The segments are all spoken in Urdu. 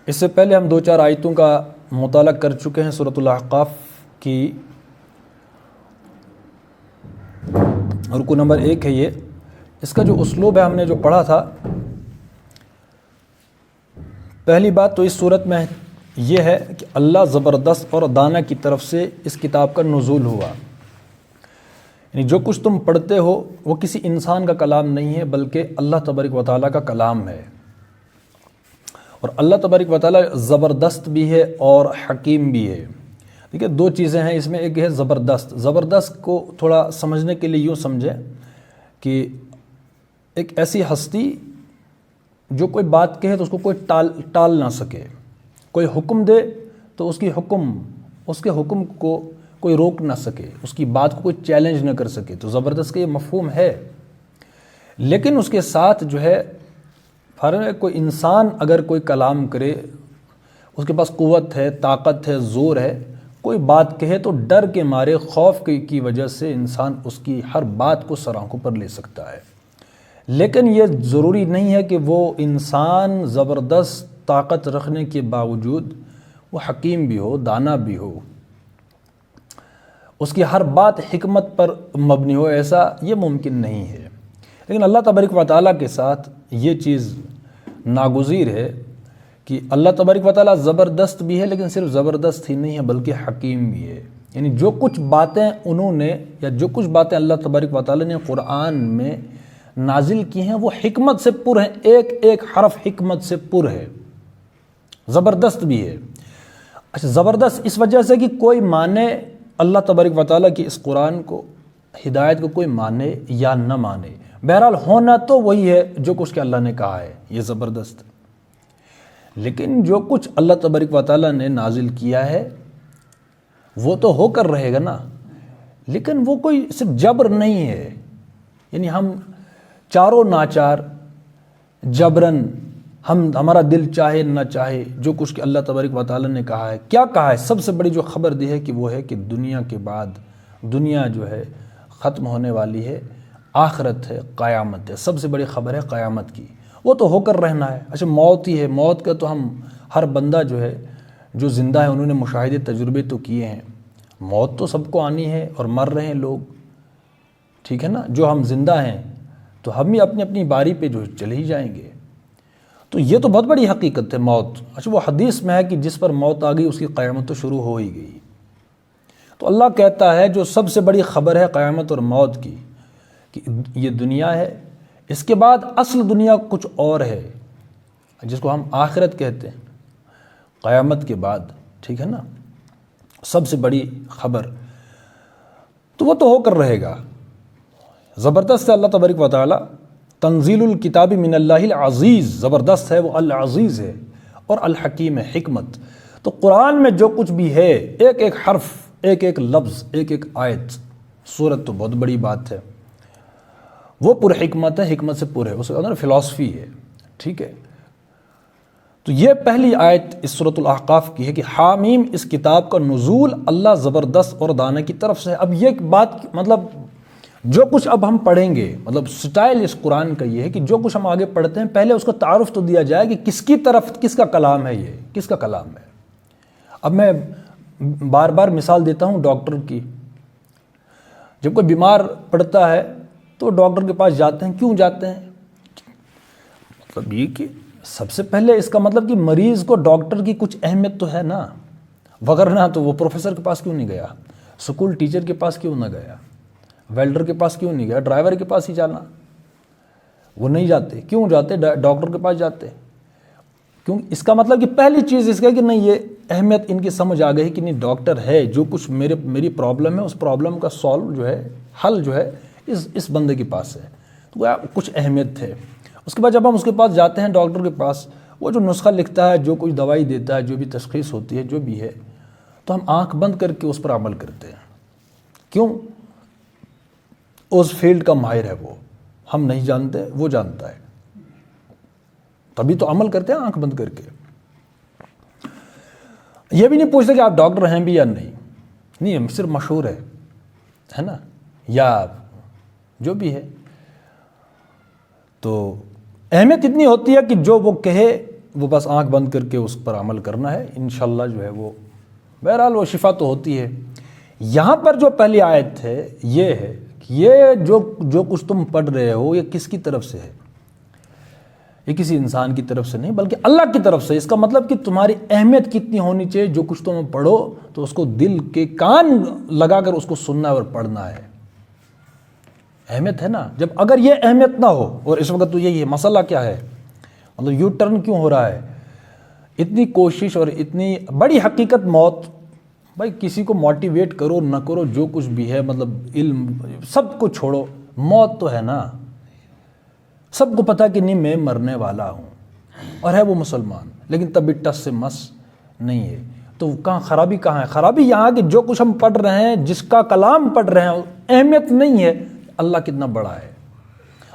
اس سے پہلے ہم 2-4 آیتوں کا مطالعہ کر چکے ہیں سورۃ الاحقاف کی. رکوع نمبر 1 ہے یہ. اس کا جو اسلوب ہے ہم نے جو پڑھا تھا، پہلی بات تو اس صورت میں یہ ہے کہ اللہ زبردست اور دانا کی طرف سے اس کتاب کا نزول ہوا. یعنی جو کچھ تم پڑھتے ہو وہ کسی انسان کا کلام نہیں ہے بلکہ اللہ تبارک و تعالیٰ کا کلام ہے. اور اللہ تبارک و تعالیٰ زبردست بھی ہے اور حکیم بھی ہے. دیکھیے 2 چیزیں ہیں اس میں. ایک ہے زبردست. زبردست کو تھوڑا سمجھنے کے لیے یوں سمجھیں کہ ایک ایسی ہستی جو کوئی بات کہے تو اس کو کوئی ٹال نہ سکے، کوئی حکم دے تو اس کے حکم کو کوئی روک نہ سکے، اس کی بات کو کوئی چیلنج نہ کر سکے. تو زبردست کا یہ مفہوم ہے. لیکن اس کے ساتھ جو ہے کوئی انسان اگر کوئی کلام کرے، اس کے پاس قوت ہے، طاقت ہے، زور ہے، کوئی بات کہے تو ڈر کے مارے، خوف کی وجہ سے انسان اس کی ہر بات کو سر آنکھوں پر لے سکتا ہے. لیکن یہ ضروری نہیں ہے کہ وہ انسان زبردست طاقت رکھنے کے باوجود وہ حکیم بھی ہو، دانا بھی ہو، اس کی ہر بات حکمت پر مبنی ہو. ایسا یہ ممکن نہیں ہے. لیکن اللہ تبارک و تعالیٰ کے ساتھ یہ چیز ناگزیر ہے کہ اللہ تبارک و تعالیٰ زبردست بھی ہے، لیکن صرف زبردست ہی نہیں ہے بلکہ حکیم بھی ہے. یعنی جو کچھ باتیں انہوں نے یا جو کچھ باتیں اللہ تبارک و تعالیٰ نے قرآن میں نازل کی ہیں وہ حکمت سے پر ہیں. ایک ایک حرف حکمت سے پر ہے. زبردست بھی ہے. اچھا، زبردست اس وجہ سے کہ کوئی مانے اللہ تبارک و تعالیٰ کی اس قرآن کو، ہدایت کو کوئی مانے یا نہ مانے، بہرحال ہونا تو وہی ہے جو کچھ کہ اللہ نے کہا ہے، یہ زبردست. لیکن جو کچھ اللہ تبارک و تعالیٰ نے نازل کیا ہے وہ تو ہو کر رہے گا نا. لیکن وہ کوئی صرف جبر نہیں ہے. یعنی ہم چاروں ناچار جبرن ہمارا دل چاہے نہ چاہے جو کچھ کہ اللہ تبارک و تعالیٰ نے کہا ہے. کیا کہا ہے؟ سب سے بڑی جو خبر دی ہے کہ وہ ہے کہ دنیا کے بعد دنیا جو ہے ختم ہونے والی ہے، آخرت ہے، قیامت ہے. سب سے بڑی خبر ہے قیامت کی. وہ تو ہو کر رہنا ہے. اچھا، موت ہی ہے. موت کا تو ہم ہر بندہ جو ہے جو زندہ ہے انہوں نے مشاہدے تجربے تو کیے ہیں. موت تو سب کو آنی ہے اور مر رہے ہیں لوگ، ٹھیک ہے نا. جو ہم زندہ ہیں تو ہم بھی اپنی اپنی باری پہ جو چلے ہی جائیں گے. تو یہ تو بہت بڑی حقیقت ہے موت. اچھا، وہ حدیث میں ہے کہ جس پر موت آ گئی اس کی قیامت تو شروع ہو ہی گئی. تو اللہ کہتا ہے جو سب سے بڑی خبر ہے قیامت اور موت کی کہ یہ دنیا ہے، اس کے بعد اصل دنیا کچھ اور ہے جس کو ہم آخرت کہتے ہیں. قیامت کے بعد، ٹھیک ہے نا، سب سے بڑی خبر تو وہ تو ہو کر رہے گا. زبردست ہے اللہ تبارک و تعالی. تنزیل الکتاب من اللہ العزیز. زبردست ہے، وہ العزیز ہے اور الحکیم ہے، حکمت. تو قرآن میں جو کچھ بھی ہے، ایک ایک حرف، ایک ایک لفظ، ایک ایک آیت، سورت تو بہت بڑی بات ہے، وہ پر حکمت ہے، حکمت سے پر ہے. اس کے اندر فلسفی ہے، ٹھیک ہے. تو یہ پہلی آیت اس سورۃ الاحقاف کی ہے کہ حامیم، اس کتاب کا نزول اللہ زبردست اور دانا کی طرف سے ہے. اب یہ بات مطلب جو کچھ اب ہم پڑھیں گے، مطلب سٹائل اس قرآن کا یہ ہے کہ جو کچھ ہم آگے پڑھتے ہیں پہلے اس کو تعارف تو دیا جائے کہ کس کی طرف، کس کا کلام ہے، یہ کس کا کلام ہے. اب میں بار بار مثال دیتا ہوں ڈاکٹر کی. جب کوئی بیمار پڑتا ہے تو ڈاکٹر کے پاس جاتے ہیں. کیوں جاتے ہیں؟ مطلب یہ کہ سب سے پہلے اس کا مطلب کہ مریض کو ڈاکٹر کی کچھ اہمیت تو ہے نا، وگرنہ تو وہ پروفیسر کے پاس کیوں نہیں گیا، اسکول ٹیچر کے پاس کیوں نہ گیا، ویلڈر کے پاس کیوں نہیں گیا، ڈرائیور کے پاس ہی جانا. وہ نہیں جاتے. کیوں جاتے؟ ڈاکٹر کے پاس جاتے. کیوں؟ اس کا مطلب کہ پہلی چیز اس کا کہ نہیں، یہ اہمیت ان کی سمجھ آ گئی کہ نہیں، ڈاکٹر ہے، جو کچھ میری پرابلم ہے اس پرابلم کا سالو جو ہے، حل جو ہے اس بندے کے پاس ہے. تو کچھ اہمیت ہے. اس کے بعد جب ہم اس کے پاس جاتے ہیں ڈاکٹر کے پاس، وہ جو نسخہ لکھتا ہے، جو کوئی دوائی دیتا ہے، جو بھی تشخیص ہوتی ہے، جو بھی ہے، تو ہم آنکھ بند کر کے اس پر عمل کرتے ہیں. کیوں؟ اس فیلڈ کا ماہر ہے وہ، ہم نہیں جانتے، وہ جانتا ہے، تبھی تو عمل کرتے ہیں آنکھ بند کر کے. یہ بھی نہیں پوچھتے کہ آپ ڈاکٹر ہیں بھی یا نہیں، صرف مشہور ہے نا، یا جو بھی ہے. تو اہمیت اتنی ہوتی ہے کہ جو وہ کہے وہ بس آنکھ بند کر کے اس پر عمل کرنا ہے، انشاءاللہ جو ہے وہ بہرحال وہ شفا تو ہوتی ہے۔ یہاں پر جو پہلی آیت ہے یہ ہے کہ یہ جو کچھ تم پڑھ رہے ہو یہ کس کی طرف سے ہے؟ یہ کسی انسان کی طرف سے نہیں بلکہ اللہ کی طرف سے۔ اس کا مطلب کہ تمہاری اہمیت کتنی ہونی چاہیے، جو کچھ تم پڑھو تو اس کو دل کے کان لگا کر اس کو سننا ہے اور پڑھنا ہے۔ اہمیت ہے نا، جب اگر یہ اہمیت نہ ہو، اور اس وقت تو یہی ہے مسئلہ کیا ہے، مطلب یو ٹرن کیوں ہو رہا ہے، اتنی کوشش اور اتنی بڑی حقیقت موت۔ بھائی کسی کو موٹیویٹ کرو نہ کرو، جو کچھ بھی ہے مطلب علم سب کو چھوڑو، موت تو ہے نا، سب کو پتہ کہ نہیں میں مرنے والا ہوں، اور ہے وہ مسلمان لیکن تب بھی ٹس سے مس نہیں ہے۔ تو کہاں خرابی کہاں ہے؟ خرابی یہاں کہ جو کچھ ہم پڑھ رہے ہیں، جس کا کلام پڑھ رہے ہیں، اہمیت نہیں ہے اللہ کتنا بڑا ہے۔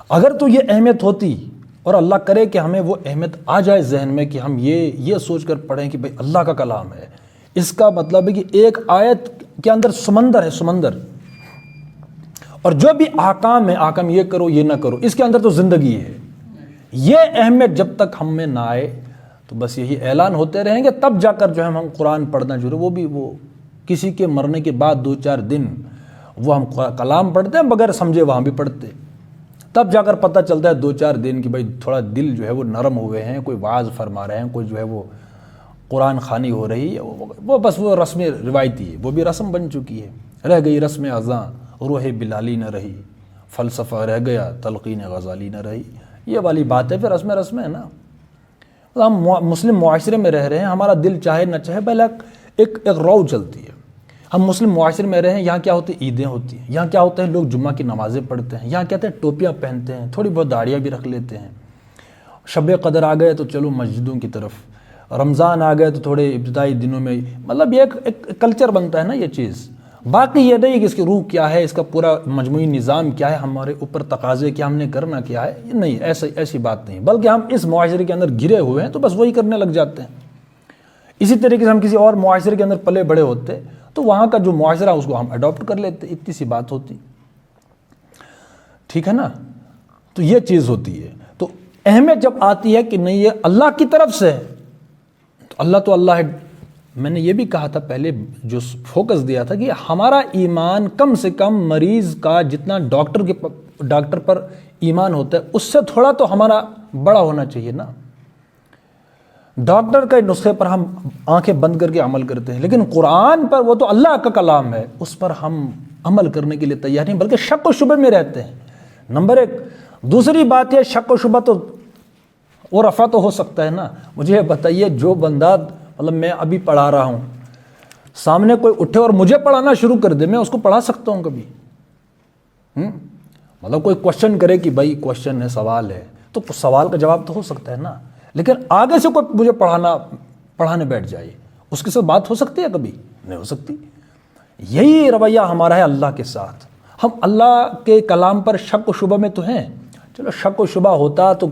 اگر تو یہ اہمیت ہوتی، اور اللہ کرے کہ ہمیں وہ اہمیت آ جائے ذہن میں کہ ہم یہ سوچ کر پڑھیں کہ بھئی اللہ کا کلام ہے، اس کا مطلب ہے کہ ایک آیت کے اندر سمندر ہے، سمندر، اور جو بھی احکام ہے، احکام یہ کرو یہ نہ کرو، اس کے اندر تو زندگی ہے۔ یہ اہمیت جب تک ہم میں نہ آئے تو بس یہی اعلان ہوتے رہیں گے، تب جا کر جو ہم قرآن پڑھنا شروع، وہ بھی وہ کسی کے مرنے کے بعد 2-4 دن وہ ہم کلام پڑھتے ہیں بغیر سمجھے، وہاں بھی پڑھتے، تب جا کر پتہ چلتا ہے 2-4 دن کہ بھائی تھوڑا دل جو ہے وہ نرم ہوئے ہیں، کوئی وعظ فرما رہے ہیں، کوئی جو ہے وہ قرآن خوانی ہو رہی ہے، وہ بس وہ رسم روایتی ہے، وہ بھی رسم بن چکی ہے، رہ گئی رسم اذاں، روح بلالی نہ رہی، فلسفہ رہ گیا، تلقین غزالی نہ رہی، یہ والی بات ہے، پھر رسم ہے نا۔ ہم مسلم معاشرے میں رہ رہے ہیں، ہمارا دل چاہے نہ چاہے پہلے ایک رو چلتی ہے۔ ہم مسلم معاشرے میں رہے ہیں، یہاں کیا ہوتی ہے، عیدیں ہوتی ہیں، یہاں کیا ہوتا ہے، لوگ جمعہ کی نمازیں پڑھتے ہیں، یہاں کہتے ہیں ٹوپیاں پہنتے ہیں، تھوڑی بہت داڑیاں بھی رکھ لیتے ہیں، شب قدر آ گئے تو چلو مسجدوں کی طرف، رمضان آ گئے تو تھوڑے ابتدائی دنوں میں، مطلب یہ ایک کلچر بنتا ہے نا یہ چیز۔ باقی یہ نہیں کہ اس کی روح کیا ہے، اس کا پورا مجموعی نظام کیا ہے، ہمارے اوپر تقاضے کیا ہم نے کرنا کیا ہے، نہیں، ایسی بات نہیں، بلکہ ہم اس معاشرے کے اندر گھرے ہوئے ہیں تو بس وہی کرنے لگ جاتے ہیں۔ اسی طریقے سے ہم کسی اور معاشرے کے اندر پلے بڑے ہوتے تو وہاں کا جو معاشرہ اس کو ہم اڈاپٹ کر لیتے، اتنی سی بات ہوتی، ٹھیک ہے نا۔ تو یہ چیز ہوتی ہے، تو اہمیت جب آتی ہے کہ نہیں یہ اللہ کی طرف سے ہے، تو اللہ ہے۔ میں نے یہ بھی کہا تھا پہلے، جو فوکس دیا تھا کہ ہمارا ایمان کم سے کم مریض کا جتنا ڈاکٹر پر ایمان ہوتا ہے اس سے تھوڑا تو ہمارا بڑا ہونا چاہیے نا۔ ڈاکٹر کے نسخے پر ہم آنکھیں بند کر کے عمل کرتے ہیں، لیکن قرآن پر وہ تو اللہ کا کلام ہے، اس پر ہم عمل کرنے کے لیے تیار نہیں، بلکہ شک و شبہ میں رہتے ہیں، نمبر 1۔ دوسری بات یہ، شک و شبہ تو اور رفع تو ہو سکتا ہے نا۔ مجھے بتائیے، جو بندہ مطلب میں ابھی پڑھا رہا ہوں، سامنے کوئی اٹھے اور مجھے پڑھانا شروع کر دے، میں اس کو پڑھا سکتا ہوں کبھی؟ مطلب کوئی کوشچن کرے کہ بھائی کوشچن ہے، سوال ہے، تو سوال کا جواب تو ہو سکتا ہے نا، لیکن آگے سے کوئی مجھے پڑھانے بیٹھ جائے، اس کے ساتھ بات ہو سکتی ہے؟ کبھی نہیں ہو سکتی۔ یہی رویہ ہمارا ہے اللہ کے ساتھ۔ ہم اللہ کے کلام پر شک و شبہ میں تو ہیں، چلو شک و شبہ ہوتا تو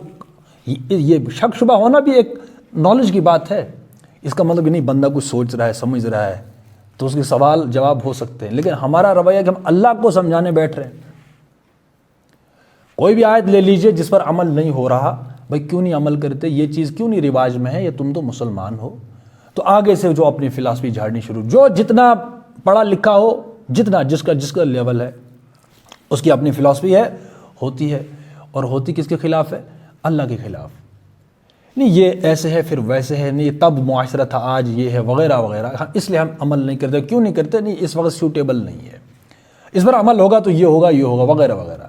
یہ شک شبہ ہونا بھی ایک نالج کی بات ہے، اس کا مطلب کہ نہیں بندہ کچھ سوچ رہا ہے، سمجھ رہا ہے، تو اس کے سوال جواب ہو سکتے ہیں، لیکن ہمارا رویہ کہ ہم اللہ کو سمجھانے بیٹھ رہے ہیں۔ کوئی بھی آیت لے لیجئے جس پر عمل نہیں ہو رہا، بھائی کیوں نہیں عمل کرتے، یہ چیز کیوں نہیں رواج میں ہے، یا تم تو مسلمان ہو، تو آگے سے جو اپنی فلسفی جھاڑنی شروع، جو جتنا پڑھا لکھا ہو، جتنا جس کا لیول ہے، اس کی اپنی فلسفی ہے، ہوتی ہے، اور ہوتی کس کے خلاف ہے؟ اللہ کے خلاف۔ نہیں یہ ایسے ہے پھر ویسے ہے، نہیں تب معاشرہ تھا آج یہ ہے، وغیرہ وغیرہ، اس لیے ہم عمل نہیں کرتے۔ کیوں نہیں کرتے؟ نہیں اس وقت سیوٹیبل نہیں ہے، اس پر عمل ہوگا تو یہ ہوگا وغیرہ وغیرہ۔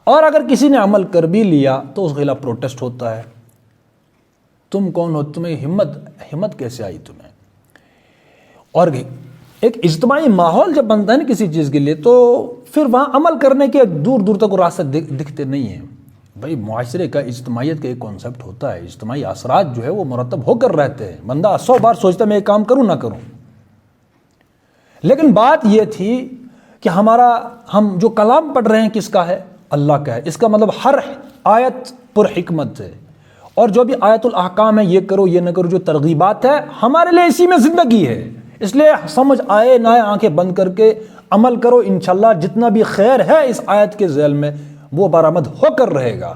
اور اگر کسی نے عمل کر بھی لیا تو اس کے خلاف پروٹیسٹ ہوتا ہے، تم کون ہو، تمہیں ہمت کیسے آئی تمہیں؟ اور ایک اجتماعی ماحول جب بنتا ہے نا کسی چیز کے لیے، تو پھر وہاں عمل کرنے کے دور دور تک راستہ دکھتے نہیں ہیں۔ بھائی معاشرے کا، اجتماعیت کا ایک کانسیپٹ ہوتا ہے، اجتماعی اثرات جو ہے وہ مرتب ہو کر رہتے ہیں، بندہ 100 بار سوچتا ہے میں یہ کام کروں نہ کروں، لیکن بات یہ تھی کہ ہم جو کلام پڑھ رہے ہیں کس کا ہے؟ اللہ کا ہے۔ اس کا مطلب ہر آیت پر حکمت ہے، اور جو بھی آیت الاحکام ہے، یہ کرو یہ نہ کرو، جو ترغیبات ہے، ہمارے لیے اسی میں زندگی ہے، اس لیے سمجھ آئے نہ آئے آنکھیں بند کر کے عمل کرو، انشاءاللہ جتنا بھی خیر ہے اس آیت کے ذیل میں وہ برآمد ہو کر رہے گا۔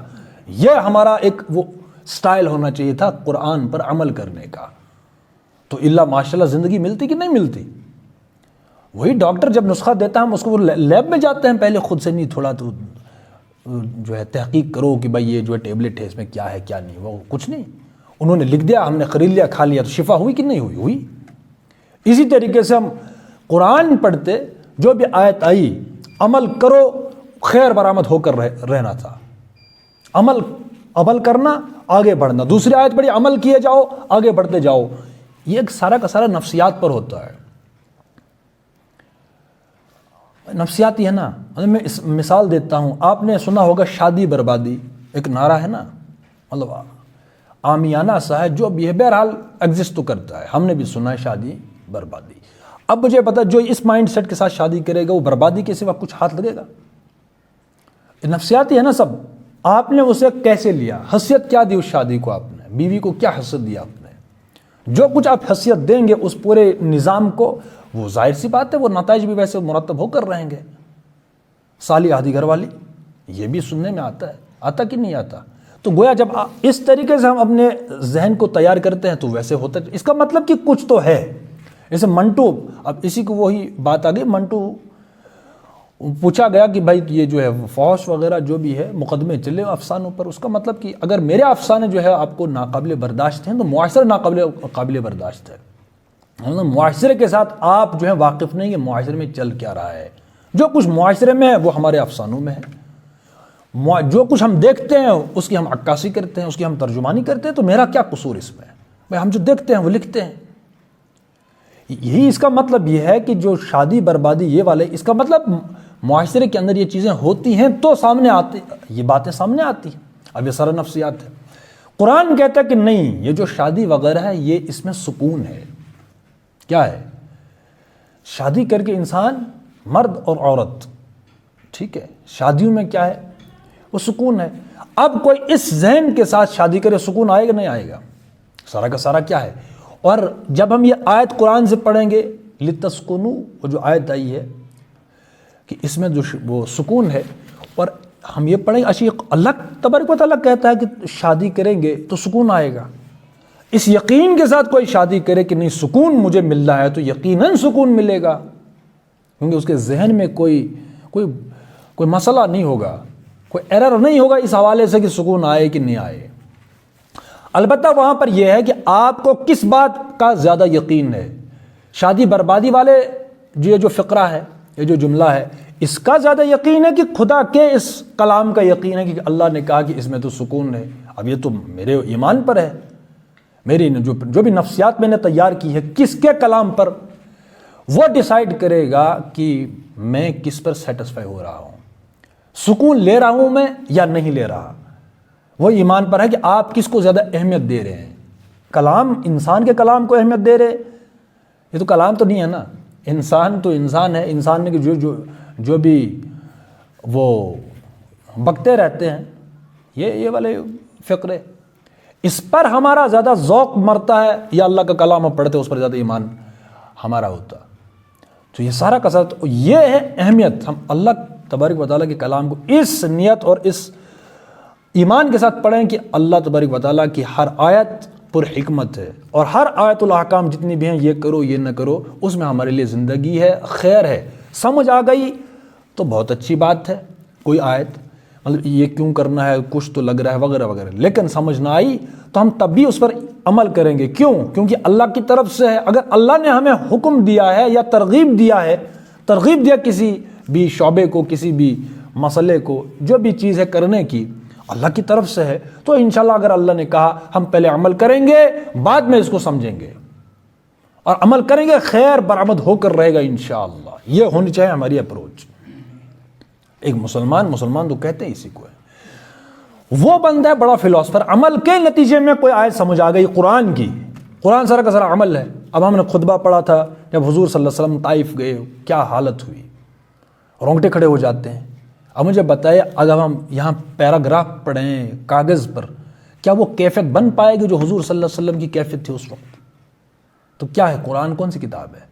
یہ ہمارا ایک وہ سٹائل ہونا چاہیے تھا قرآن پر عمل کرنے کا، تو اللہ ماشاءاللہ زندگی ملتی کہ نہیں ملتی؟ وہی ڈاکٹر جب نسخہ دیتا ہے ہم اس کو لیب میں جاتے ہیں، پہلے خود سے نہیں، تھوڑا تو جو ہے تحقیق کرو کہ بھائی یہ جو ہے ٹیبلٹ ہے اس میں کیا ہے کیا نہیں، وہ کچھ نہیں، انہوں نے لکھ دیا، ہم نے خرید لیا، کھا لیا، تو شفا ہوئی کہ نہیں ہوئی؟ ہوئی۔ اسی طریقے سے ہم قرآن پڑھتے، جو بھی آیت آئی عمل کرو، خیر برآمد ہو کر رہنا تھا، عمل کرنا، آگے بڑھنا، دوسری آیت پڑھی عمل کیے جاؤ، آگے بڑھتے جاؤ۔ یہ ایک سارا کا سارا نفسیات پر ہوتا ہے، نفسیاتی ہے نا۔ میں اس مثال دیتا ہوں، آپ نے سنا ہوگا شادی بربادی ایک نعرہ ہے نا، مطلب عامیانہ سا ہے، جو بھی ہے بہرحال ایگزسٹ تو کرتا ہے، ہم نے بھی سنا ہے شادی بربادی۔ اب مجھے پتا جو اس مائنڈ سیٹ کے ساتھ شادی کرے گا وہ بربادی کے سوا کچھ ہاتھ لگے گا؟ نفسیاتی ہے نا سب۔ آپ نے اسے کیسے لیا، حیثیت کیا دی اس شادی کو، آپ نے بیوی کو کیا حیثیت دیا، آپ نے جو کچھ آپ حیثیت دیں گے اس پورے نظام کو، وہ ظاہر سی بات ہے وہ نتائج بھی ویسے مرتب ہو کر رہیں گے۔ سالی آدھی گھر والی، یہ بھی سننے میں آتا ہے، آتا کہ نہیں آتا؟ تو گویا جب اس طریقے سے ہم اپنے ذہن کو تیار کرتے ہیں تو ویسے ہوتا ہے، اس کا مطلب کہ کچھ تو ہے۔ جیسے منٹو، اب اسی کو وہی بات آ گئی، منٹو پوچھا گیا کہ بھائی یہ جو ہے فحش وغیرہ جو بھی ہے مقدمے چلے افسانوں پر، اس کا مطلب کہ اگر میرے افسانے جو ہے آپ کو ناقابل برداشت ہیں تو معاشرہ قابل برداشت ہے۔ معاشرے کے ساتھ آپ جو ہے واقف نہیں کہ معاشرے میں چل کیا رہا ہے، جو کچھ معاشرے میں ہے وہ ہمارے افسانوں میں ہے، جو کچھ ہم دیکھتے ہیں اس کی ہم عکاسی کرتے ہیں، اس کی ہم ترجمانی کرتے ہیں، تو میرا کیا قصور اس میں؟ بھائی ہم جو دیکھتے ہیں وہ لکھتے ہیں۔ یہی اس کا مطلب یہ ہے کہ جو شادی بربادی یہ والے، اس کا مطلب معاشرے کے اندر یہ چیزیں ہوتی ہیں تو سامنے آتی، یہ باتیں سامنے آتی ہیں۔ اب یہ سارا نفسیات ہے۔ قرآن کہتا ہے کہ نہیں، یہ جو شادی وغیرہ ہے یہ اس میں سکون ہے۔ کیا ہے؟ شادی کر کے انسان، مرد اور عورت، ٹھیک ہے، شادیوں میں کیا ہے؟ وہ سکون ہے۔ اب کوئی اس ذہن کے ساتھ شادی کرے، سکون آئے گا نہیں آئے گا؟ سارا کا سارا کیا ہے؟ اور جب ہم یہ آیت قرآن سے پڑھیں گے، لِتَسْكُنُوا، وہ جو آیت آئی ہے کہ اس میں جو وہ سکون ہے، اور ہم یہ پڑھیں گے، اللہ تبارک و تعالیٰ کہتا ہے کہ شادی کریں گے تو سکون آئے گا۔ اس یقین کے ساتھ کوئی شادی کرے کہ نہیں سکون مجھے مل رہا ہے، تو یقیناً سکون ملے گا، کیونکہ اس کے ذہن میں کوئی مسئلہ نہیں ہوگا، کوئی ایرر نہیں ہوگا اس حوالے سے کہ سکون آئے کہ نہیں آئے۔ البتہ وہاں پر یہ ہے کہ آپ کو کس بات کا زیادہ یقین ہے؟ شادی بربادی والے یہ جو فقرہ ہے، یہ جو جملہ ہے، اس کا زیادہ یقین ہے کہ خدا کے اس کلام کا یقین ہے کہ اللہ نے کہا کہ اس میں تو سکون ہے؟ اب یہ تو میرے ایمان پر ہے، میری جو بھی نفسیات میں نے تیار کی ہے، کس کے کلام پر، وہ ڈیسائیڈ کرے گا کہ میں کس پر سیٹسفائی ہو رہا ہوں، سکون لے رہا ہوں میں یا نہیں لے رہا۔ وہ ایمان پر ہے کہ آپ کس کو زیادہ اہمیت دے رہے ہیں، کلام، انسان کے کلام کو اہمیت دے رہے، یہ تو کلام تو نہیں ہے نا، انسان تو انسان ہے، انسان نے جو بھی وہ بکتے رہتے ہیں، یہ والے فقرے، اس پر ہمارا زیادہ ذوق مرتا ہے یا اللہ کا کلام ہم پڑھتے اس پر زیادہ ایمان ہمارا ہوتا؟ تو یہ سارا کا سارا یہ ہے اہمیت، ہم اللہ تبارک و تعالیٰ کے کلام کو اس نیت اور اس ایمان کے ساتھ پڑھیں کہ اللہ تبارک و تعالیٰ کی ہر آیت پر حکمت ہے، اور ہر آیت الاحکام جتنی بھی ہیں، یہ کرو یہ نہ کرو، اس میں ہمارے لیے زندگی ہے، خیر ہے۔ سمجھ آ گئی تو بہت اچھی بات ہے، کوئی آیت مطلب یہ کیوں کرنا ہے، کچھ تو لگ رہا ہے وغیرہ وغیرہ، لیکن سمجھ نہ آئی تو ہم تب بھی اس پر عمل کریں گے۔ کیوں؟ کیونکہ اللہ کی طرف سے ہے۔ اگر اللہ نے ہمیں حکم دیا ہے یا ترغیب دیا کسی بھی شعبے کو، کسی بھی مسئلے کو، جو بھی چیز ہے کرنے کی، اللہ کی طرف سے ہے، تو انشاءاللہ اگر اللہ نے کہا ہم پہلے عمل کریں گے، بعد میں اس کو سمجھیں گے، اور عمل کریں گے، خیر برآمد ہو کر رہے گا انشاءاللہ۔ یہ ہونی چاہیے ہماری اپروچ۔ ایک مسلمان تو کہتے ہیں اسی کو ہے، وہ بندہ ہے بڑا فلاسفر، عمل کے نتیجے میں کوئی آیت سمجھ آ گئی قرآن کی، قرآن سارا کا سارا عمل ہے۔ اب ہم نے خطبہ پڑھا تھا جب حضور صلی اللہ علیہ وسلم طائف گئے، کیا حالت ہوئی، رونگٹے کھڑے ہو جاتے ہیں۔ اب مجھے بتائیے اگر ہم یہاں پیراگراف پڑھیں کاغذ پر، کیا وہ کیفیت بن پائے گی جو حضور صلی اللہ علیہ وسلم کی کیفیت تھی اس وقت؟ تو کیا ہے قرآن، کون سی کتاب ہے؟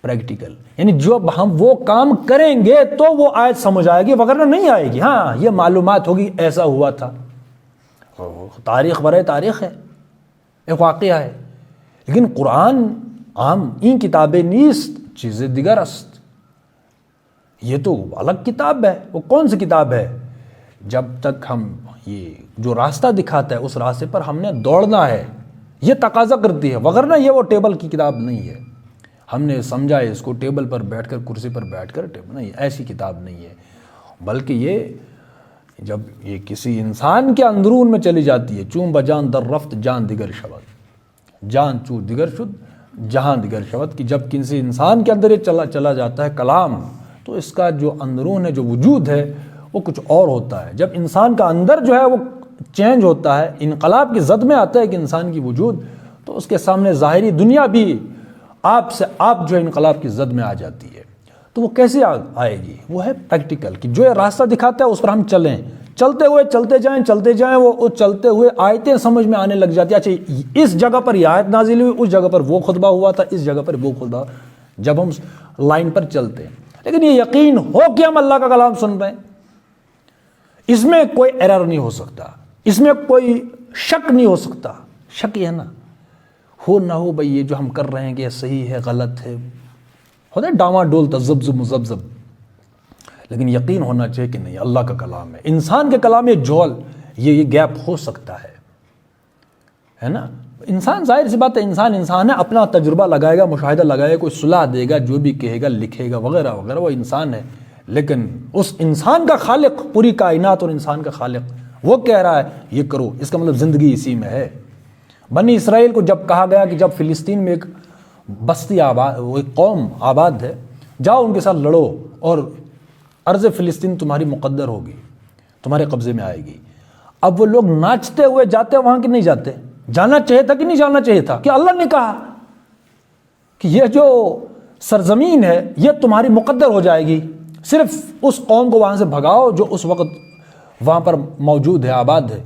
پریکٹیکل، یعنی جب ہم وہ کام کریں گے تو وہ آیت سمجھ آئے گی، وغیرہ نہیں آئے گی۔ ہاں یہ معلومات ہوگی ایسا ہوا تھا، تاریخ برے تاریخ ہے، ایک واقعہ ہے. لیکن قرآن عام این کتابیں نیست چیزیں دیگر است، یہ تو الگ کتاب ہے. وہ کون سی کتاب ہے؟ جب تک ہم یہ جو راستہ دکھاتا ہے اس راستے پر ہم نے دوڑنا ہے، یہ تقاضا کرتی ہے، وگرنہ یہ وہ ٹیبل کی کتاب نہیں ہے. ہم نے سمجھا ہے اس کو ٹیبل پر بیٹھ کر، کرسی پر بیٹھ کر نہیں، ایسی کتاب نہیں ہے. بلکہ یہ جب یہ کسی انسان کے اندرون میں چلی جاتی ہے، چون بجان در رفت جان دیگر شود، جان چوں دیگر شد جہان دیگر شود، کہ جب کسی انسان کے اندر یہ چلا جاتا ہے کلام، تو اس کا جو اندرون ہے، جو وجود ہے، وہ کچھ اور ہوتا ہے. جب انسان کا اندر جو ہے وہ چینج ہوتا ہے، انقلاب کی زد میں آتا ہے کہ انسان کی وجود، تو اس کے سامنے ظاہری دنیا بھی آپ سے آپ جو انقلاب کی زد میں آ جاتی ہے. تو وہ کیسے آئے گی؟ وہ ہے پریکٹیکل، کہ جو راستہ دکھاتا ہے اس پر ہم چلیں، چلتے ہوئے چلتے جائیں. وہ چلتے ہوئے آیتیں سمجھ میں آنے لگ جاتی ہیں. اچھا اس جگہ پر یہ آیت نازل ہوئی، اس جگہ پر وہ خطبہ ہوا تھا، اس جگہ پر وہ خطبہ، جب ہم لائن پر چلتے ہیں. لیکن یہ یقین ہو کہ ہم اللہ کا کلام سن رہے ہیں، اس میں کوئی ایرر نہیں ہو سکتا، اس میں کوئی شک نہیں ہو سکتا. شک یہ ہے نا، ہو نہ ہو بھئی یہ جو ہم کر رہے ہیں کہ یہ صحیح ہے غلط ہے، ہوتا ہے ڈاما ڈول تذبذب مذبذب. لیکن یقین ہونا چاہیے کہ نہیں، اللہ کا کلام ہے. انسان کے کلام یہ جھول، یہ گیپ ہو سکتا ہے نا. انسان ظاہر سی بات ہے، انسان ہے، اپنا تجربہ لگائے گا، مشاہدہ لگائے گا، کوئی صلاح دے گا، جو بھی کہے گا، لکھے گا وغیرہ وغیرہ، وہ انسان ہے. لیکن اس انسان کا خالق، پوری کائنات اور انسان کا خالق، وہ کہہ رہا ہے یہ کرو، اس کا مطلب زندگی اسی میں ہے. بنی اسرائیل کو جب کہا گیا کہ جب فلسطین میں ایک بستی آباد، وہ ایک قوم آباد ہے، جاؤ ان کے ساتھ لڑو اور ارض فلسطین تمہاری مقدر ہوگی، تمہارے قبضے میں آئے گی. اب وہ لوگ ناچتے ہوئے جاتے وہاں کہ نہیں جاتے؟ جانا چاہیے تھا کہ نہیں جانا چاہیے تھا؟ کہ اللہ نے کہا کہ یہ جو سرزمین ہے یہ تمہاری مقدر ہو جائے گی، صرف اس قوم کو وہاں سے بھگاؤ جو اس وقت وہاں پر موجود ہے، آباد ہے.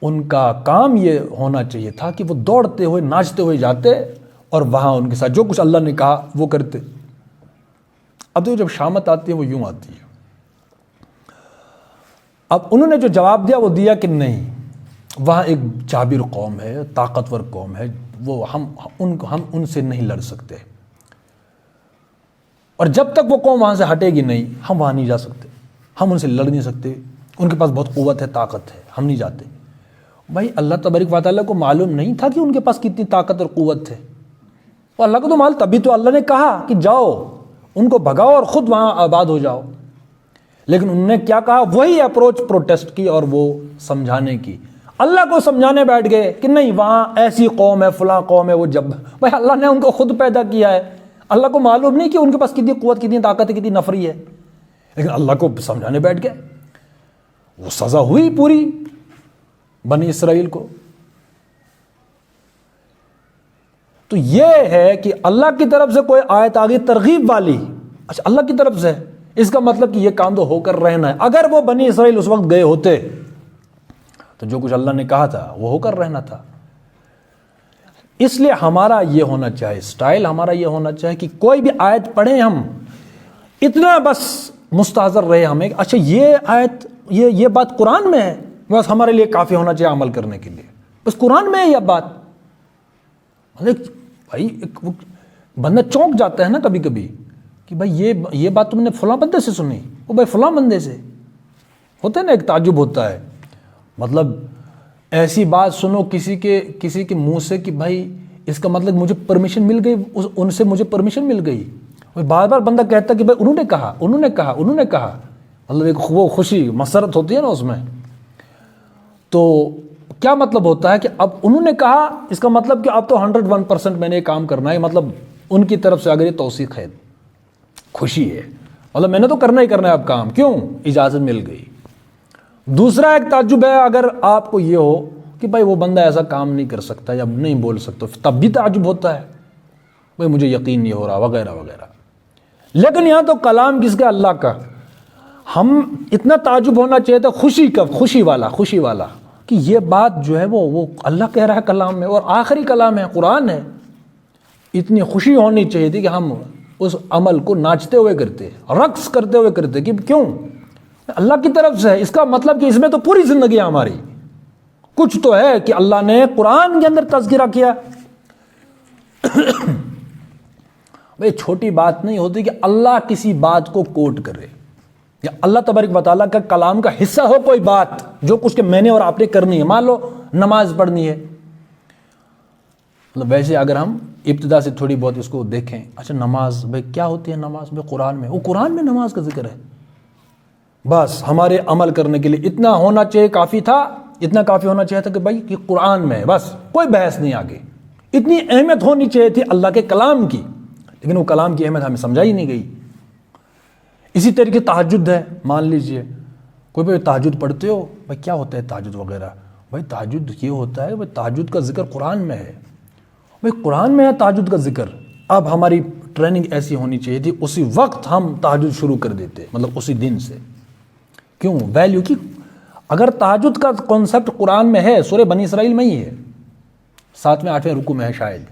ان کا کام یہ ہونا چاہیے تھا کہ وہ دوڑتے ہوئے ناچتے ہوئے جاتے اور وہاں ان کے ساتھ جو کچھ اللہ نے کہا وہ کرتے. اب تو جب شامت آتی ہے وہ یوں آتی ہے. اب انہوں نے جو جواب دیا وہ دیا کہ نہیں، وہاں ایک جابر قوم ہے، طاقتور قوم ہے، وہ ہم ان سے نہیں لڑ سکتے، اور جب تک وہ قوم وہاں سے ہٹے گی نہیں، ہم وہاں نہیں جا سکتے، ہم ان سے لڑ نہیں سکتے، ان کے پاس بہت قوت ہے، طاقت ہے، ہم نہیں جاتے. بھائی اللہ تبارک و تعالیٰ کو معلوم نہیں تھا کہ ان کے پاس کتنی طاقت اور قوت ہے؟ وہ اللہ کو تو معلوم، تبھی تو اللہ نے کہا کہ جاؤ ان کو بھگاؤ اور خود وہاں آباد ہو جاؤ. لیکن انہوں نے کیا کہا؟ وہی اپروچ پروٹیسٹ کی اور وہ سمجھانے کی. اللہ کو سمجھانے بیٹھ گئے کہ نہیں وہاں ایسی قوم ہے، فلاں قوم ہے. وہ جب بھائی اللہ نے ان کو خود پیدا کیا ہے، اللہ کو معلوم نہیں کہ ان کے پاس کتنی قوت، کتنی طاقت ہے، کتنی نفری ہے، لیکن اللہ کو سمجھانے بیٹھ گئے. وہ سزا ہوئی پوری بنی اسرائیل کو. تو یہ ہے کہ اللہ کی طرف سے کوئی آیت آ گئی ترغیب والی، اچھا اللہ کی طرف سے، اس کا مطلب کہ یہ کام تو ہو کر رہنا ہے. اگر وہ بنی اسرائیل اس وقت گئے ہوتے تو جو کچھ اللہ نے کہا تھا وہ ہو کر رہنا تھا. اس لیے ہمارا یہ ہونا چاہیے، سٹائل ہمارا یہ ہونا چاہیے کہ کوئی بھی آیت پڑھیں ہم اتنا بس مستحضر رہے ہمیں، اچھا یہ آیت یہ بات قرآن میں ہے، بس ہمارے لیے کافی ہونا چاہیے عمل کرنے کے لیے. بس قرآن میں ہے یہ بات. بھائی بندہ چونک جاتا ہے نا کبھی کبھی کہ بھائی یہ بات تم نے فلاں بندے سے سنی، وہ بھائی فلاں بندے سے، ہوتا ہے نا، ایک تعجب ہوتا ہے. مطلب ایسی بات سنو کسی کے منہ سے کہ بھائی اس کا مطلب مجھے پرمیشن مل گئی، ان سے مجھے پرمیشن مل گئی. بار بار بندہ کہتا کہ بھائی انہوں نے کہا، مطلب ایک وہ خوشی مسرت ہوتی ہے نا اس میں. تو کیا مطلب ہوتا ہے کہ اب انہوں نے کہا، اس کا مطلب کہ اب تو 101% میں نے یہ کام کرنا ہے. مطلب ان کی طرف سے اگر یہ توثیق ہے، خوشی ہے، مطلب میں نے تو کرنا ہی کرنا ہے اب کام، کیوں؟ اجازت مل گئی. دوسرا ایک تعجب ہے اگر آپ کو یہ ہو کہ بھائی وہ بندہ ایسا کام نہیں کر سکتا یا نہیں بول سکتا، تب بھی تعجب ہوتا ہے، بھائی مجھے یقین نہیں ہو رہا وغیرہ وغیرہ. لیکن یہاں تو کلام کس کا؟ اللہ کا. ہم اتنا تعجب ہونا چاہیے تھا خوشی والا کہ یہ بات جو ہے وہ اللہ کہہ رہا ہے کلام میں، اور آخری کلام ہے، قرآن ہے. اتنی خوشی ہونی چاہیے تھی کہ ہم اس عمل کو ناچتے ہوئے کرتے، رقص کرتے ہوئے کرتے. کہ کیوں؟ اللہ کی طرف سے ہے، اس کا مطلب کہ اس میں تو پوری زندگی ہے ہماری، کچھ تو ہے کہ اللہ نے قرآن کے اندر تذکرہ کیا۔ بھئی چھوٹی بات نہیں ہوتی کہ اللہ کسی بات کو کوٹ کرے، یا اللہ تبارک و تعالیٰ کا کلام کا حصہ ہو کوئی بات جو کچھ کہ میں نے اور آپ نے کرنی ہے۔ مان لو نماز پڑھنی ہے، مطلب ویسے اگر ہم ابتدا سے تھوڑی بہت اس کو دیکھیں، اچھا نماز بھئی کیا ہوتی ہے نماز؟ بھئی قرآن میں، وہ قرآن میں نماز کا ذکر ہے، بس ہمارے عمل کرنے کے لیے اتنا ہونا چاہیے، کافی تھا، اتنا کافی ہونا چاہیے تھا کہ بھائی یہ قرآن میں ہے، بس کوئی بحث نہیں آگے۔ اتنی اہمیت ہونی چاہیے تھی اللہ کے کلام کی، لیکن وہ کلام کی اہمیت ہمیں سمجھائی نہیں گئی۔ اسی طریقے تہجد ہے، مان لیجئے کوئی بھائی تہجد پڑھتے ہو، بھائی کیا ہوتا ہے تہجد وغیرہ؟ بھائی تہجد یہ ہوتا ہے، بھائی تہجد کا ذکر قرآن میں ہے، بھائی قرآن میں ہے تہجد کا ذکر۔ اب ہماری ٹریننگ ایسی ہونی چاہیے تھی، اسی وقت ہم تہجد شروع کر دیتے، مطلب اسی دن سے۔ کیوں؟ ویلیو کی، اگر تہجد کا کانسیپٹ قرآن میں ہے، سورہ بنی اسرائیل میں ہی ہے، 7ویں 8ویں رکوع میں ہے شاید،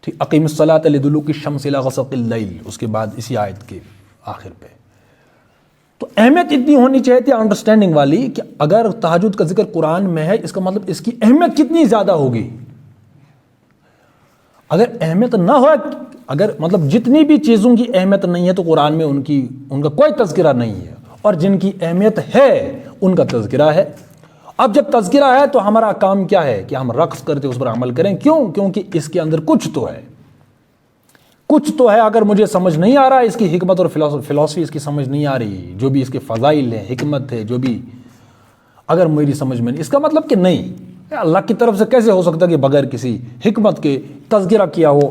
ٹھیک، اقیم الصلاۃ لدلوک الشمس الی غسق اللیل، اس کے بعد اسی آیت کے آخر پہ۔ تو اہمیت اتنی ہونی چاہیے تھی انڈرسٹینڈنگ والی کہ اگر تہجد کا ذکر قرآن میں ہے، اس کا مطلب اس کی اہمیت کتنی زیادہ ہوگی۔ اگر اہمیت نہ ہو، اگر مطلب جتنی بھی چیزوں کی اہمیت نہیں ہے تو قرآن میں ان کا کوئی تذکرہ نہیں ہے، اور جن کی اہمیت ہے ان کا تذکرہ ہے۔ اب جب تذکرہ ہے تو ہمارا کام کیا ہے کہ ہم رقص کرتے اس پر عمل کریں۔ کیوں؟ کیونکہ اس کے اندر کچھ تو ہے، کچھ تو ہے۔ اگر مجھے سمجھ نہیں آ رہا اس کی حکمت اور فلسفی اس کی سمجھ نہیں آ رہی، جو بھی اس کے فضائل ہیں، حکمت ہے، جو بھی اگر میری سمجھ میں نہیں، اس کا مطلب کہ نہیں، اللہ کی طرف سے کیسے ہو سکتا کہ بغیر کسی حکمت کے تذکرہ کیا ہو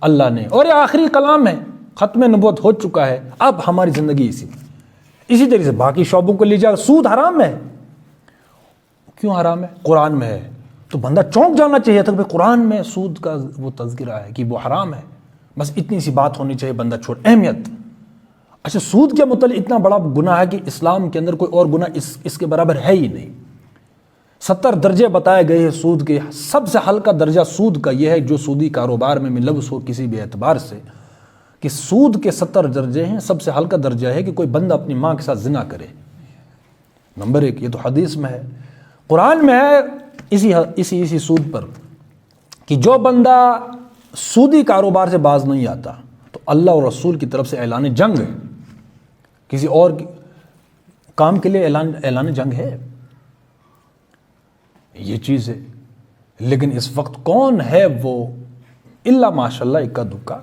اللہ نے، اور یہ آخری کلام ہے، ختم نبوت ہو چکا ہے، اب ہماری زندگی اسی طریقے سے باقی شعبوں کو لے جائے۔ سود حرام ہے، کیوں حرام ہے؟ قرآن میں ہے، تو بندہ چونک جانا چاہیے تھا کہ قرآن میں سود کا وہ تذکرہ ہے کہ وہ حرام ہے، بس اتنی سی بات ہونی چاہیے، بندہ چھوڑ اہمیت۔ اچھا سود کے متعلق اتنا بڑا گناہ ہے کہ اسلام کے اندر کوئی اور گناہ اس کے برابر ہے ہی نہیں۔ 70 درجے بتائے گئے ہیں سود کے، سب سے ہلکا درجہ سود کا یہ ہے جو سودی کاروبار میں ملوث ہو کسی بھی اعتبار سے، کہ سود کے 70 درجے ہیں، سب سے ہلکا درجہ ہے کہ کوئی بندہ اپنی ماں کے ساتھ زنا کرے، نمبر 1۔ یہ تو حدیث میں ہے، قرآن میں ہے اسی سود پر کہ جو بندہ سودی کاروبار سے باز نہیں آتا تو اللہ اور رسول کی طرف سے اعلان جنگ ہے، کسی اور کام کے لیے اعلان جنگ ہے، یہ چیز ہے۔ لیکن اس وقت کون ہے وہ، الا ماشاء اللہ اکا دکا،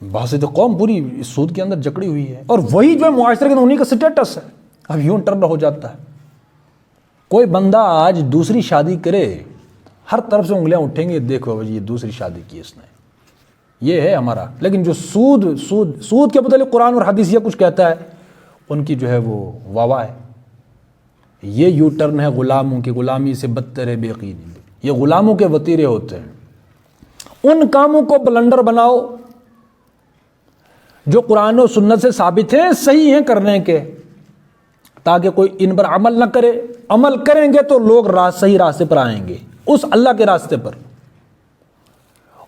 باسط قوم پوری اس سود کے اندر جکڑی ہوئی ہے، اور وہی جو ہے معاشرے کے اندر انہی کا سٹیٹس ہے۔ اب یوں ٹرن ہو جاتا ہے، کوئی بندہ آج دوسری شادی کرے، ہر طرف سے انگلیاں اٹھیں گے، دیکھو یہ دوسری شادی کی اس نے، یہ ہے ہمارا۔ لیکن جو سود کے متعلق قرآن اور حدیث یہ کچھ کہتا ہے، ان کی جو ہے وہ واہ ہے۔ یہ یو ٹرن ہے غلاموں کی، غلامی سے بدتر ہے بے یقینی، یہ غلاموں کے وتیرے ہوتے ہیں۔ ان کاموں کو بلنڈر بناؤ جو قرآن و سنت سے ثابت ہیں، صحیح ہیں کرنے کے، تاکہ کوئی ان پر عمل نہ کرے۔ عمل کریں گے تو لوگ صحیح راستے پر آئیں گے، اس اللہ کے راستے پر۔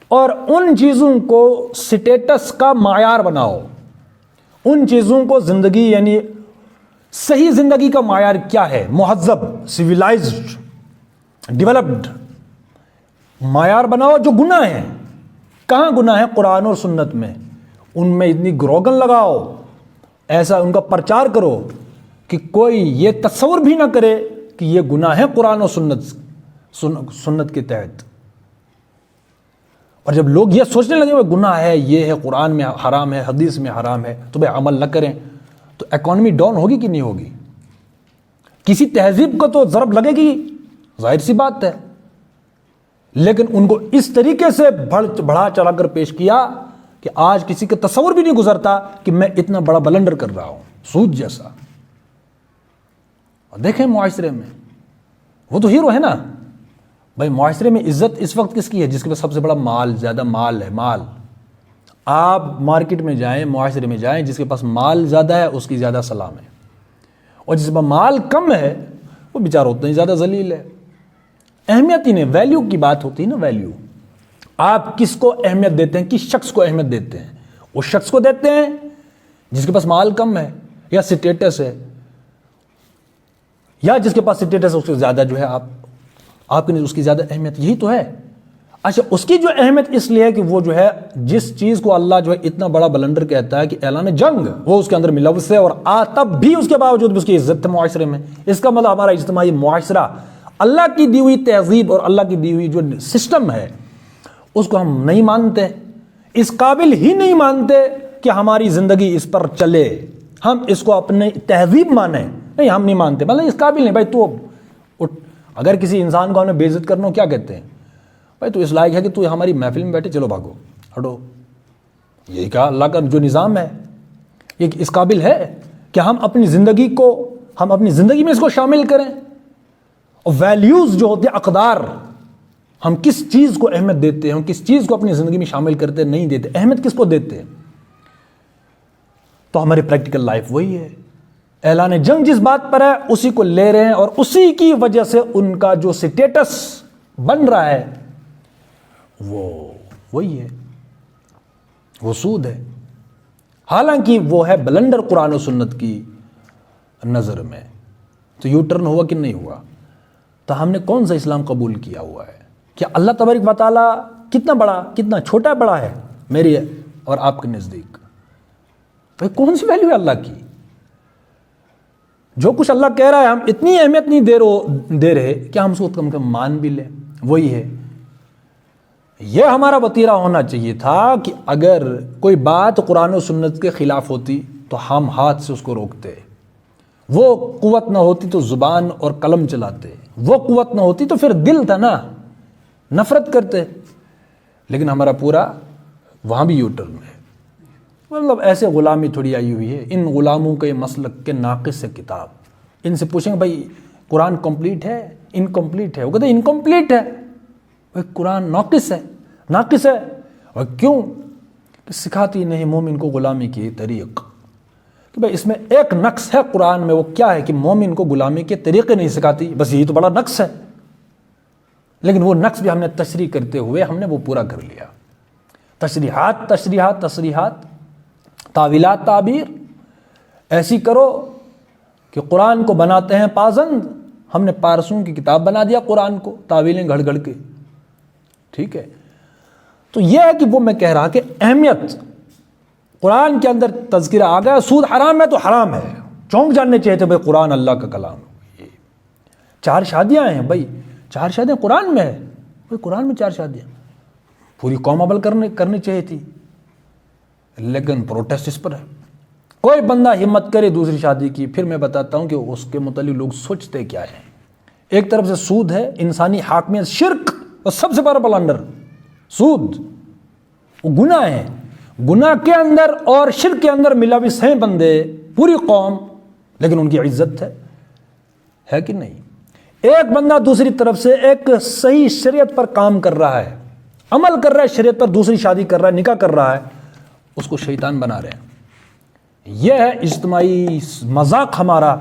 اور ان چیزوں کو سٹیٹس کا معیار بناؤ، ان چیزوں کو زندگی، یعنی صحیح زندگی کا معیار کیا ہے، مہذب، سویلائزڈ، ڈیولپڈ معیار بناؤ۔ جو گناہ ہیں، کہاں گناہ ہے؟ قرآن اور سنت میں، ان میں اتنی گروگن لگاؤ، ایسا ان کا پرچار کرو کہ کوئی یہ تصور بھی نہ کرے کہ یہ گناہ ہے قرآن اور سنت کے تحت۔ اور جب لوگ یہ سوچنے لگے وہ گناہ ہے، یہ ہے، قرآن میں حرام ہے، حدیث میں حرام ہے، تو بھائی عمل نہ کریں، تو اکانومی ڈاؤن ہوگی کہ نہیں ہوگی؟ کسی تہذیب کو تو ضرب لگے گی، ظاہر سی بات ہے۔ لیکن ان کو اس طریقے سے بڑھا چڑھا کر پیش کیا کہ آج کسی کا تصور بھی نہیں گزرتا کہ میں اتنا بڑا بلنڈر کر رہا ہوں، سود جیسا۔ اور دیکھیں معاشرے میں وہ تو ہیرو ہے نا بھائی۔ معاشرے میں عزت اس وقت کس کی ہے؟ جس کے پاس سب سے بڑا مال، زیادہ مال ہے۔ مال، آپ مارکیٹ میں جائیں، معاشرے میں جائیں، جس کے پاس مال زیادہ ہے اس کی زیادہ سلام ہے، اور جس کے پاس مال کم ہے وہ بیچارہ اتنا ہی زیادہ ذلیل ہے۔ اہمیت ہی نہیں، ویلیو کی بات ہوتی ہے نا، ویلیو۔ آپ کس کو اہمیت دیتے ہیں، کس شخص کو اہمیت دیتے ہیں؟ اس شخص کو دیتے ہیں جس کے پاس مال کم ہے، یا سٹیٹس ہے، یا جس کے پاس سٹیٹس ہے اس سے زیادہ جو ہے آپ کے لیے اس کی زیادہ اہمیت، یہی تو ہے۔ اچھا، اس کی جو اہمیت اس لیے ہے کہ وہ جو ہے جس چیز کو اللہ جو ہے اتنا بڑا بلنڈر کہتا ہے کہ اعلان جنگ، وہ اس کے اندر ملوث ہے، اور تب بھی اس کے باوجود بھی اس کی عزت ہے معاشرے میں۔ اس کا مطلب ہمارا اجتماعی معاشرہ اللہ کی دی ہوئی تہذیب اور اللہ کی دی ہوئی جو سسٹم ہے اس کو ہم نہیں مانتے، اس قابل ہی نہیں مانتے کہ ہماری زندگی اس پر چلے، ہم اس کو اپنے تہذیب مانیں، نہیں ہم نہیں مانتے، مطلب اس قابل نہیں۔ بھائی تو اگر کسی انسان کو ہم نے بے عزت کرنا ہو کیا کہتے ہیں؟ بھائی تو اس لائق ہے کہ تو ہماری محفل میں بیٹھے، چلو بھاگو ہٹو۔ یہی کہا اللہ کا جو نظام ہے یہ اس قابل ہے کہ ہم اپنی زندگی میں اس کو شامل کریں۔ اور ویلیوز جو ہوتے ہیں، اقدار، ہم کس چیز کو اہمیت دیتے ہیں، ہم کس چیز کو اپنی زندگی میں شامل کرتے نہیں دیتے، اہمیت کس کو دیتے ہیں، تو ہماری پریکٹیکل لائف وہی ہے۔ اعلان جنگ جس بات پر ہے اسی کو لے رہے ہیں، اور اسی کی وجہ سے ان کا جو سٹیٹس بن رہا ہے وہ وہی ہے، وہ سود ہے، حالانکہ وہ ہے بلنڈر قرآن و سنت کی نظر میں۔ تو یو ٹرن ہوا کہ نہیں ہوا؟ تو ہم نے کون سا اسلام قبول کیا ہوا ہے؟ کہ اللہ تبارک و تعالیٰ کتنا بڑا، کتنا چھوٹا بڑا ہے میری اور آپ کے نزدیک؟ بھائی کون سی ویلیو ہے اللہ کی؟ جو کچھ اللہ کہہ رہا ہے ہم اتنی اہمیت نہیں دے رہے کہ ہم اس کو کم کم مان بھی لیں، وہی ہے۔ یہ ہمارا وتیرہ ہونا چاہیے تھا کہ اگر کوئی بات قرآن و سنت کے خلاف ہوتی تو ہم ہاتھ سے اس کو روکتے، وہ قوت نہ ہوتی تو زبان اور قلم چلاتے، وہ قوت نہ ہوتی تو پھر دل تھا نا، نفرت کرتے۔ لیکن ہمارا پورا وہاں بھی یو ٹرن ہے، مطلب ایسے غلامی تھوڑی آئی ہوئی ہے۔ ان غلاموں کے مسلک کے ناقص ہے کتاب، ان سے پوچھیں گے بھائی قرآن کمپلیٹ ہے انکمپلیٹ ہے؟ وہ کہتے ہیں انکمپلیٹ ہے۔ بھائی قرآن ناقص ہے، ناقص ہے، اور کیوں؟ کہ سکھاتی نہیں مومن کو غلامی کی طریق، کہ بھائی اس میں ایک نقص ہے قرآن میں، وہ کیا ہے کہ مومن کو غلامی کے طریقے نہیں سکھاتی، بس یہی تو بڑا نقص ہے۔ لیکن وہ نقص بھی ہم نے تشریح کرتے ہوئے ہم نے وہ پورا کر لیا۔ تصریحات، تعویلات، تعبیر ایسی کرو کہ قرآن کو بناتے ہیں پازند، ہم نے پارسوں کی کتاب بنا دیا قرآن کو، تعویلیں گھڑ گھڑ کے، ٹھیک ہے۔ تو یہ ہے کہ وہ میں کہہ رہا کہ اہمیت قرآن کے اندر تذکرہ آ گیا، سود حرام ہے تو حرام ہے، چونک جاننے چاہیے تھے بھائی قرآن اللہ کا کلام۔ 4 شادیاں ہیں بھائی، 4 شادیاں قرآن میں ہے، بھائی قرآن میں 4 شادیاں، پوری قوم عمل کرنی چاہیے تھی، لیکن پروٹیسٹ اس پر ہے۔ کوئی بندہ ہمت کرے دوسری شادی کی، پھر میں بتاتا ہوں کہ اس کے متعلق لوگ سوچتے کیا ہیں۔ ایک طرف سے سود ہے، انسانی حاکمیت، شرک، اور سب سے بڑا بلنڈر سود، وہ گناہ ہے، گناہ کے اندر اور شرک کے اندر ملوث ہیں بندے، پوری قوم، لیکن ان کی عزت ہے کہ نہیں؟ ایک بندہ دوسری طرف سے ایک صحیح شریعت پر کام کر رہا ہے، عمل کر رہا ہے شریعت پر، دوسری شادی کر رہا ہے، نکاح کر رہا ہے، اس کو شیطان بنا رہے ہیں۔ یہ ہے اجتماعی مذاق ہمارا۔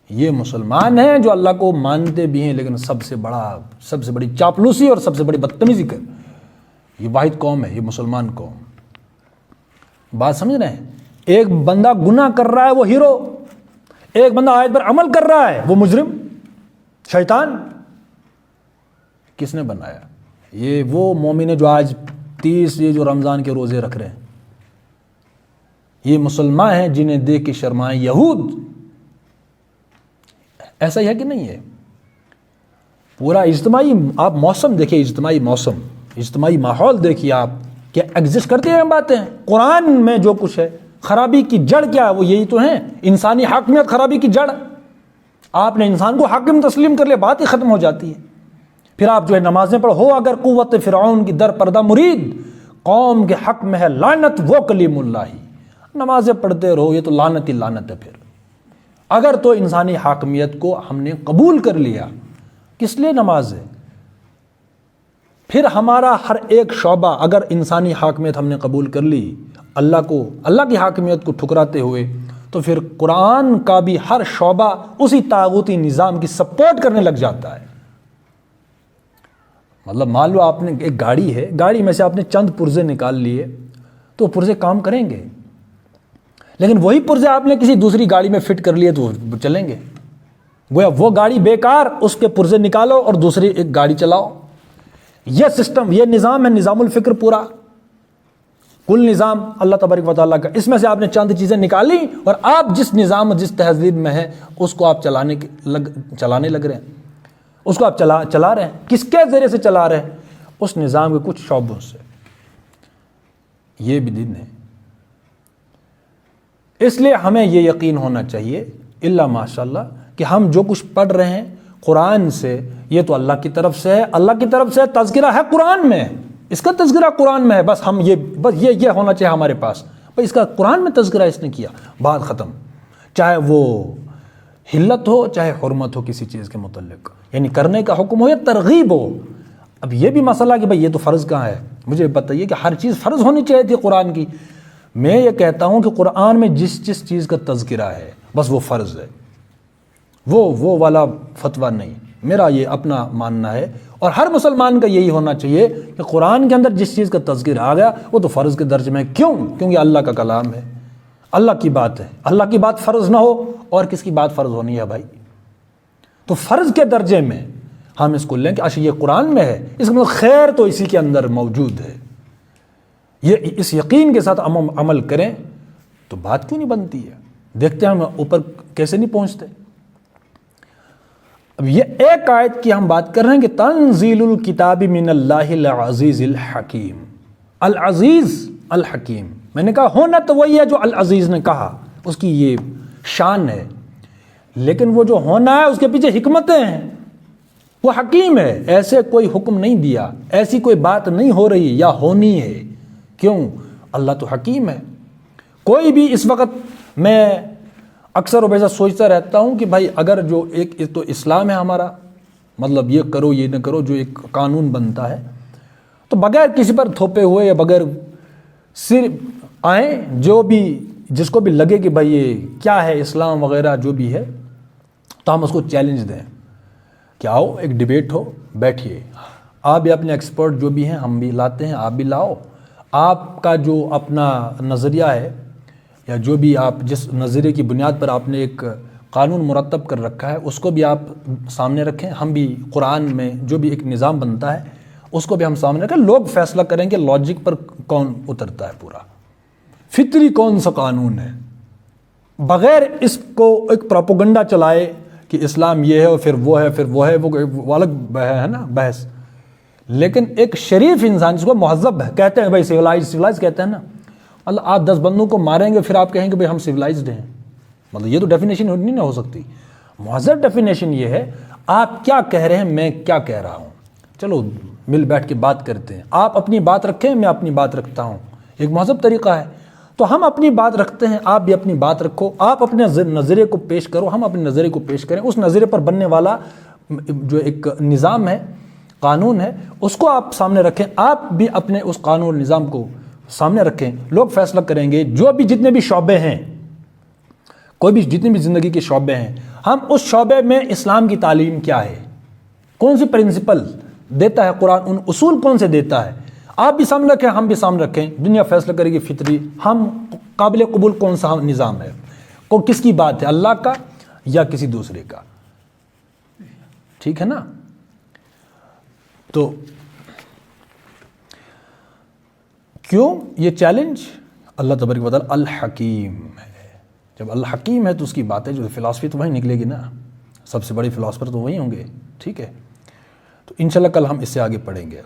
یہ مسلمان ہیں جو اللہ کو مانتے بھی ہیں، لیکن سب سے بڑی چاپلوسی اور سب سے بڑی بدتمیزی کر، یہ واحد قوم ہے، یہ مسلمان قوم۔ بات سمجھ رہے ہیں؟ ایک بندہ گناہ کر رہا ہے وہ ہیرو، ایک بندہ آیت پر عمل کر رہا ہے وہ مجرم، شیطان۔ کس نے بنایا؟ یہ وہ مومن جو آج 30 یہ جو رمضان کے روزے رکھ رہے ہیں، یہ مسلمان ہیں جنہیں دیکھ کے شرمائیں یہود۔ ایسا ہی ہے کہ نہیں ہے؟ پورا اجتماعی آپ موسم دیکھیں، اجتماعی ماحول دیکھیے آپ، کیا ایگزسٹ کرتے ہیں باتیں؟ قرآن میں جو کچھ ہے، خرابی کی جڑ کیا ہے؟ وہ یہی تو ہیں، انسانی حاکمیت خرابی کی جڑ۔ آپ نے انسان کو حاکم تسلیم کر لیا، بات ہی ختم ہو جاتی ہے۔ پھر آپ جو ہے نمازیں پڑھو، اگر قوت فرعون کی در پردہ مرید، قوم کے حق میں ہے لعنت وہ کلیم اللہ ہی، نمازیں پڑھتے رہو، یہ تو لعنت ہی لعنت ہے۔ پھر اگر تو انسانی حاکمیت کو ہم نے قبول کر لیا، کس لیے نماز ہے؟ پھر ہمارا ہر ایک شعبہ، اگر انسانی حاکمیت ہم نے قبول کر لی، اللہ کی حاکمیت کو ٹھکراتے ہوئے، تو پھر قرآن کا بھی ہر شعبہ اسی طاغوتی نظام کی سپورٹ کرنے لگ جاتا ہے۔ مطلب مان لو آپ نے ایک گاڑی ہے، گاڑی میں سے آپ نے چند پرزے نکال لیے، تو پرزے کام کریں گے؟ لیکن وہی پرزے آپ نے کسی دوسری گاڑی میں فٹ کر لیے تو وہ چلیں گے. گویا وہ گاڑی بیکار، اس کے پرزے نکالو اور دوسری ایک گاڑی چلاؤ. یہ سسٹم، یہ نظام ہے، نظام الفکر پورا، کل نظام اللہ تبارک و تعالیٰ کا. اس میں سے آپ نے چند چیزیں نکالی اور آپ جس نظام، جس تہذیب میں ہیں اس کو آپ چلانے لگ رہے ہیں، اس کو آپ چلا رہے ہیں. کس کے ذریعے سے چلا رہے ہیں؟ اس نظام کے کچھ شعبوں سے. یہ بھی دین ہے. اس لیے ہمیں یہ یقین ہونا چاہیے الا ماشاء اللہ کہ ہم جو کچھ پڑھ رہے ہیں قرآن سے، یہ تو اللہ کی طرف سے ہے. اللہ کی طرف سے تذکرہ ہے قرآن میں، اس کا تذکرہ قرآن میں ہے. بس ہم یہ ہونا چاہیے ہمارے پاس، بھائی اس کا قرآن میں تذکرہ اس نے کیا، بات ختم. چاہے وہ حلت ہو چاہے حرمت ہو کسی چیز کے متعلق، یعنی کرنے کا حکم ہو یا ترغیب ہو. اب یہ بھی مسئلہ کہ بھائی یہ تو فرض کہاں ہے، مجھے بتائیے کہ ہر چیز فرض ہونی چاہیے تھی قرآن کی. میں یہ کہتا ہوں کہ قرآن میں جس چیز کا تذکرہ ہے بس وہ فرض ہے، وہ والا فتویٰ نہیں. میرا یہ اپنا ماننا ہے اور ہر مسلمان کا یہی ہونا چاہیے کہ قرآن کے اندر جس چیز کا تذکرہ آ گیا وہ تو فرض کے درجے میں ہے. کیونکہ اللہ کا کلام ہے، اللہ کی بات ہے. اللہ کی بات فرض نہ ہو اور کس کی بات فرض ہونی ہے بھائی؟ تو فرض کے درجے میں ہم اس کو لیں کہ اچھا یہ قرآن میں ہے، اس کا مطلب خیر تو اسی کے اندر موجود ہے. یہ اس یقین کے ساتھ عمل کریں تو بات کیوں نہیں بنتی ہے؟ دیکھتے ہیں ہم اوپر کیسے نہیں پہنچتے. اب یہ ایک آیت کی ہم بات کر رہے ہیں کہ تنزیل الکتاب من اللہ العزیز الحکیم. العزیز الحکیم، میں نے کہا ہونا تو وہی ہے جو العزیز نے کہا، اس کی یہ شان ہے، لیکن وہ جو ہونا ہے اس کے پیچھے حکمتیں ہیں. وہ حکیم ہے، ایسے کوئی حکم نہیں دیا، ایسی کوئی بات نہیں ہو رہی یا ہونی ہے. کیوں؟ اللہ تو حکیم ہے. کوئی بھی اس وقت میں اکثر و بیشتر سوچتا رہتا ہوں کہ بھائی اگر جو ایک تو اسلام ہے ہمارا، مطلب یہ کرو یہ نہ کرو، جو ایک قانون بنتا ہے تو بغیر کسی پر تھوپے ہوئے یا بغیر صرف آئیں جو بھی جس کو بھی لگے کہ بھائی یہ کیا ہے اسلام وغیرہ جو بھی ہے تو ہم اس کو چیلنج دیں کہ آؤ ایک ڈیبیٹ ہو، بیٹھیے، آپ بھی اپنے ایکسپرٹ جو بھی ہیں ہم بھی لاتے ہیں، آپ بھی لاؤ، آپ کا جو اپنا نظریہ ہے یا جو بھی آپ جس نظریے کی بنیاد پر آپ نے ایک قانون مرتب کر رکھا ہے اس کو بھی آپ سامنے رکھیں. ہم بھی قرآن میں جو بھی ایک نظام بنتا ہے اس کو بھی ہم سامنے رکھیں. لوگ فیصلہ کریں کہ لاجک پر کون اترتا ہے، پورا فطری کون سا قانون ہے، بغیر اس کو ایک پروپیگنڈا چلائے کہ اسلام یہ ہے اور پھر وہ ہے پھر وہ ہے، وہ الگ ہے نا بحث. لیکن ایک شریف انسان جس کو مہذب کہتے ہیں، بھائی سویلائز کہتے ہیں نا، اللہ آپ 10 بندوں کو ماریں گے پھر آپ کہیں گے بھائی ہم سویلائزڈ ہیں، مطلب یہ تو ڈیفینیشن نہیں نہ ہو سکتی. مہذب ڈیفینیشن یہ ہے آپ کیا کہہ رہے ہیں میں کیا کہہ رہا ہوں، چلو مل بیٹھ کے بات کرتے ہیں، آپ اپنی بات رکھیں میں اپنی بات رکھتا ہوں، ایک مہذب طریقہ ہے. تو ہم اپنی بات رکھتے ہیں، آپ بھی اپنی بات رکھو، آپ اپنے نظریے کو پیش کرو، ہم اپنے نظریے کو پیش کریں. اس نظریے پر بننے والا جو ایک نظام ہے، قانون ہے، اس کو آپ سامنے رکھیں، آپ بھی اپنے اس قانون نظام کو سامنے رکھیں. لوگ فیصلہ کریں گے جو بھی جتنے بھی شعبے ہیں، کوئی بھی جتنے بھی زندگی کے شعبے ہیں، ہم اس شعبے میں اسلام کی تعلیم کیا ہے، کون سی پرنسپل دیتا ہے قرآن، ان اصول کون سے دیتا ہے، آپ بھی سامنے رکھیں ہم بھی سامنے رکھیں. دنیا فیصلہ کرے گی فطری ہم قابل قبول کون سا نظام ہے، کو کس کی بات ہے، اللہ کا یا کسی دوسرے کا. ٹھیک ہے نا؟ تو کیوں یہ چیلنج؟ اللہ تبارک و تعالی الحکیم ہے. جب الحکیم ہے تو اس کی بات ہے، جو فلاسفی تو وہیں نکلے گی نا، سب سے بڑی فلاسفر تو وہی ہوں گے. ٹھیک ہے، تو انشاءاللہ کل ہم اس سے آگے پڑھیں گے.